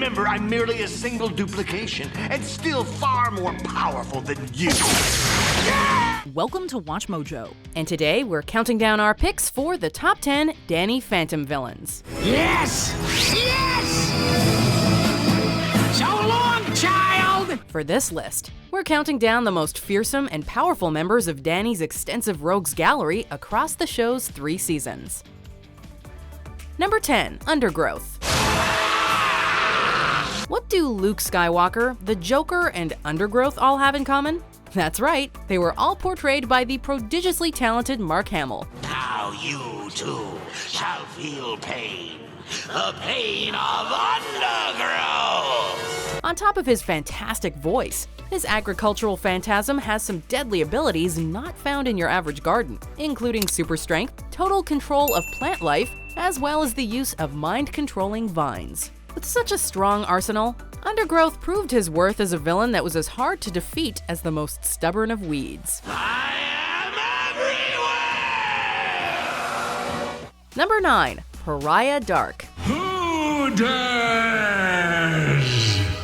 Remember, I'm merely a single duplication, and still far more powerful than you. Welcome to WatchMojo, and today we're counting down our picks for the top 10 Danny Phantom villains. Yes! Yes! So long, child! For this list, we're counting down the most fearsome and powerful members of Danny's extensive rogues gallery across the show's 3 seasons. Number 10, Undergrowth. What do Luke Skywalker, the Joker, and Undergrowth all have in common? That's right, they were all portrayed by the prodigiously talented Mark Hamill. Now you too shall feel pain. The pain of Undergrowth! On top of his fantastic voice, this agricultural phantasm has some deadly abilities not found in your average garden, including super strength, total control of plant life, as well as the use of mind-controlling vines. With such a strong arsenal, Undergrowth proved his worth as a villain that was as hard to defeat as the most stubborn of weeds. I am everywhere! Number 9, Pariah Dark. Who dares?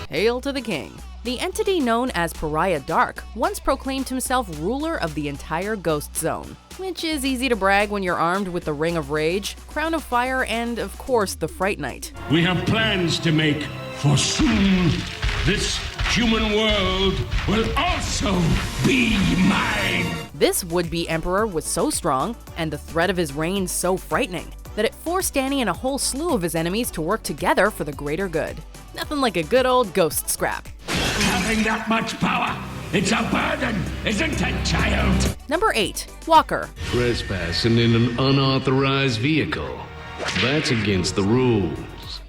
Hail to the king. The entity known as Pariah Dark once proclaimed himself ruler of the entire Ghost Zone, which is easy to brag when you're armed with the Ring of Rage, Crown of Fire, and of course the Fright Knight. We have plans to make, for soon this human world will also be mine. This would-be emperor was so strong, and the threat of his reign so frightening, that it forced Dany and a whole slew of his enemies to work together for the greater good. Nothing like a good old ghost scrap. Having that much power, it's a burden, isn't it, child? Number 8, Walker. Trespassing in an unauthorized vehicle. That's against the rules.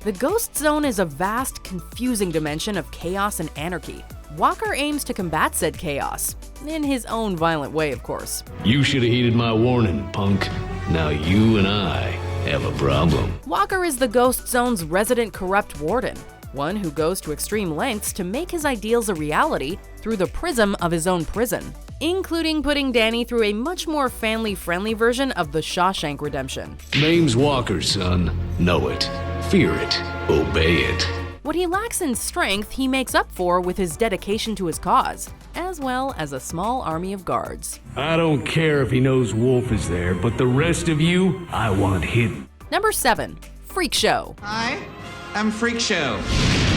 The Ghost Zone is a vast, confusing dimension of chaos and anarchy. Walker aims to combat said chaos, in his own violent way, of course. You should have heeded my warning, punk. Now you and I have a problem. Walker is the Ghost Zone's resident corrupt warden, one who goes to extreme lengths to make his ideals a reality through the prism of his own prison, including putting Dany through a much more family-friendly version of the Shawshank Redemption. Name's Walker, son. Know it. Fear it. Obey it. What he lacks in strength, he makes up for with his dedication to his cause, as well as a small army of guards. I don't care if he knows Wolf is there, but the rest of you, I want hidden. Number 7, Freakshow. I am Freakshow,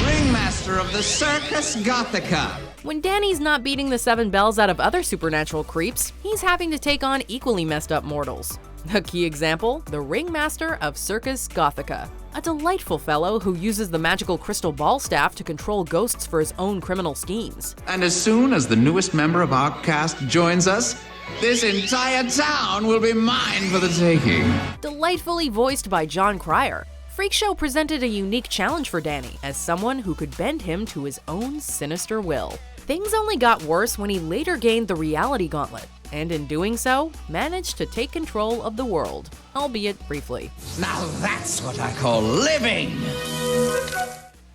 ringmaster of the Circus Gothica. When Dany's not beating the 7 bells out of other supernatural creeps, he's having to take on equally messed up mortals. A key example, the ringmaster of Circus Gothica, a delightful fellow who uses the magical crystal ball staff to control ghosts for his own criminal schemes. And as soon as the newest member of our cast joins us, this entire town will be mine for the taking. Delightfully voiced by John Cryer, Freakshow presented a unique challenge for Dany as someone who could bend him to his own sinister will. Things only got worse when he later gained the reality gauntlet, and in doing so, managed to take control of the world, albeit briefly. Now that's what I call living!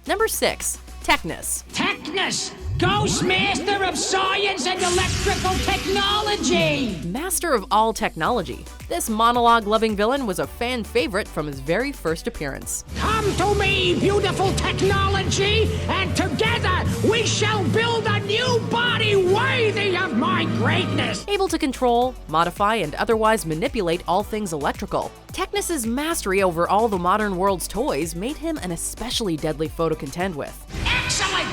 Number 6, Technus. Technus, Ghost Master of Science and Electrical Technology! Master of all technology, this monologue-loving villain was a fan favorite from his very first appearance. Come to me, beautiful technology, and together we shall build a new body worthy of my greatness! Able to control, modify, and otherwise manipulate all things electrical, Technus's mastery over all the modern world's toys made him an especially deadly foe to contend with. Excellent!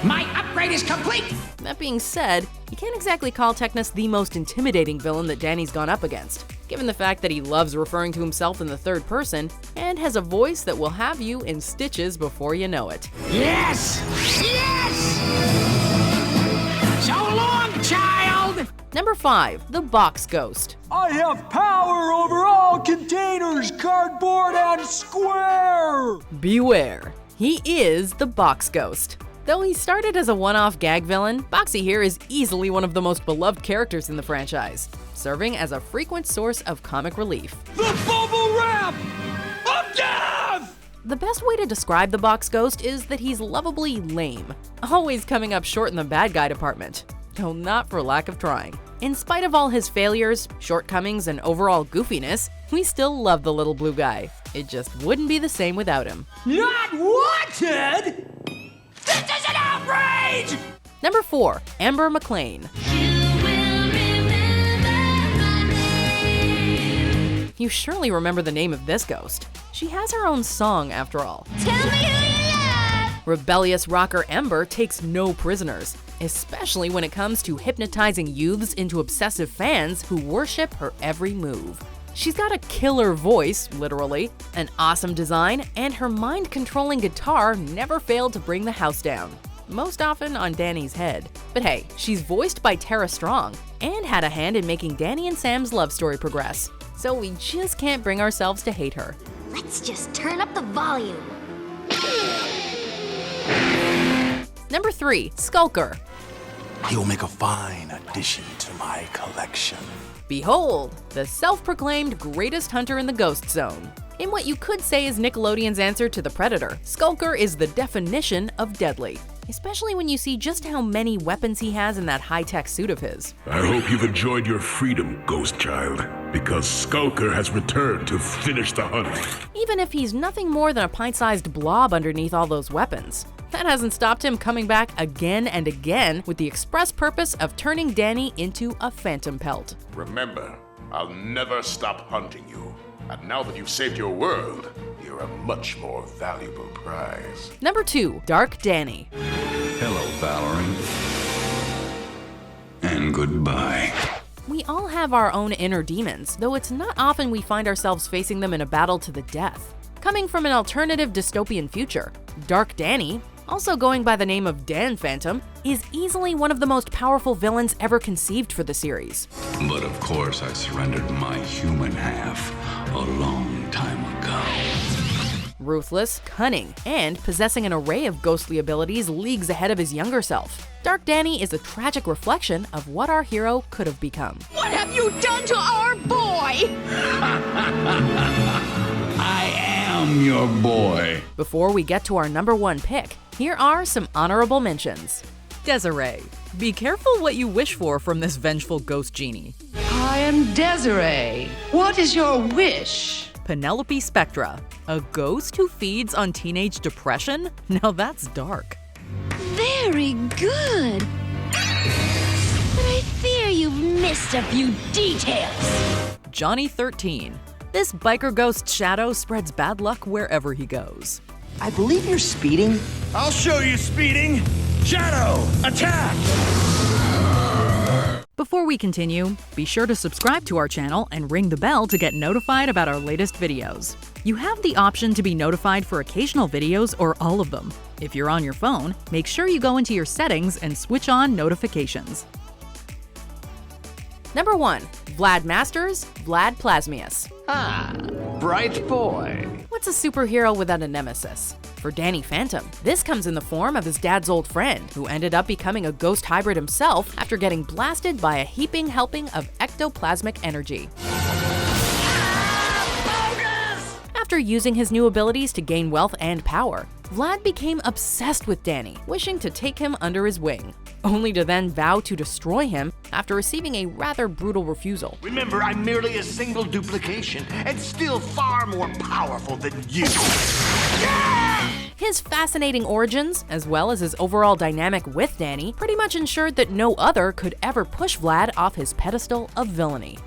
My upgrade is complete! That being said, you can't exactly call Technus the most intimidating villain that Dany's gone up against, given the fact that he loves referring to himself in the third person and has a voice that will have you in stitches before you know it. Yes! Yes! So long, child! Number 5, the Box Ghost. I have power over all containers, cardboard and square! Beware, he is the Box Ghost. Though he started as a one-off gag villain, Boxy here is easily one of the most beloved characters in the franchise, serving as a frequent source of comic relief. The bubble wrap of death! The best way to describe the Box Ghost is that he's lovably lame, always coming up short in the bad guy department, though not for lack of trying. In spite of all his failures, shortcomings, and overall goofiness, we still love the little blue guy. It just wouldn't be the same without him. Not wanted! right! Number 4. Ember McLean. You surely remember the name of this ghost. She has her own song, after all. Tell me who you love! Rebellious rocker Ember takes no prisoners, especially when it comes to hypnotizing youths into obsessive fans who worship her every move. She's got a killer voice, literally, an awesome design, and her mind-controlling guitar never failed to bring the house down. Most often on Dany's head. But hey, she's voiced by Tara Strong, and had a hand in making Dany and Sam's love story progress. So we just can't bring ourselves to hate her. Let's just turn up the volume. Number 3. Skulker. He'll make a fine addition to my collection. Behold, the self-proclaimed greatest hunter in the Ghost Zone. In what you could say is Nickelodeon's answer to the Predator, Skulker is the definition of deadly. Especially when you see just how many weapons he has in that high-tech suit of his. I hope you've enjoyed your freedom, Ghost Child, because Skulker has returned to finish the hunt. Even if he's nothing more than a pint-sized blob underneath all those weapons. That hasn't stopped him coming back again and again with the express purpose of turning Dany into a phantom pelt. Remember, I'll never stop hunting you. And now that you've saved your world, you're a much more valuable prize. Number 2. Dark Dany. Hello, Valerie. And goodbye. We all have our own inner demons, though it's not often we find ourselves facing them in a battle to the death. Coming from an alternative dystopian future, Dark Dany, also going by the name of Dan Phantom, is easily one of the most powerful villains ever conceived for the series. But of course, I surrendered my human half a long time ago. Ruthless, cunning, and possessing an array of ghostly abilities leagues ahead of his younger self. Dark Dany is a tragic reflection of what our hero could have become. What have you done to our boy? I am your boy. Before we get to our number 1 pick, here are some honorable mentions. Desiree. Be careful what you wish for from this vengeful ghost genie. I am Desiree. What is your wish? Penelope Spectra. A ghost who feeds on teenage depression? Now that's dark. Very good. But I fear you've missed a few details. Johnny 13. This biker ghost shadow spreads bad luck wherever he goes. I believe you're speeding. I'll show you speeding. Shadow, attack! Before we continue, be sure to subscribe to our channel and ring the bell to get notified about our latest videos. You have the option to be notified for occasional videos or all of them. If you're on your phone, make sure you go into your settings and switch on notifications. Number 1. Vlad Masters, Vlad Plasmius. Ah, bright boy. What's a superhero without a nemesis? For Danny Phantom, this comes in the form of his dad's old friend, who ended up becoming a ghost hybrid himself after getting blasted by a heaping helping of ectoplasmic energy. After using his new abilities to gain wealth and power, Vlad became obsessed with Dany, wishing to take him under his wing, only to then vow to destroy him after receiving a rather brutal refusal. Remember, I'm merely a single duplication, and still far more powerful than you. His fascinating origins, as well as his overall dynamic with Dany, pretty much ensured that no other could ever push Vlad off his pedestal of villainy.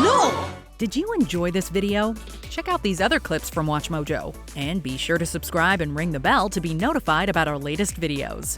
No! Did you enjoy this video? Check out these other clips from WatchMojo, and be sure to subscribe and ring the bell to be notified about our latest videos.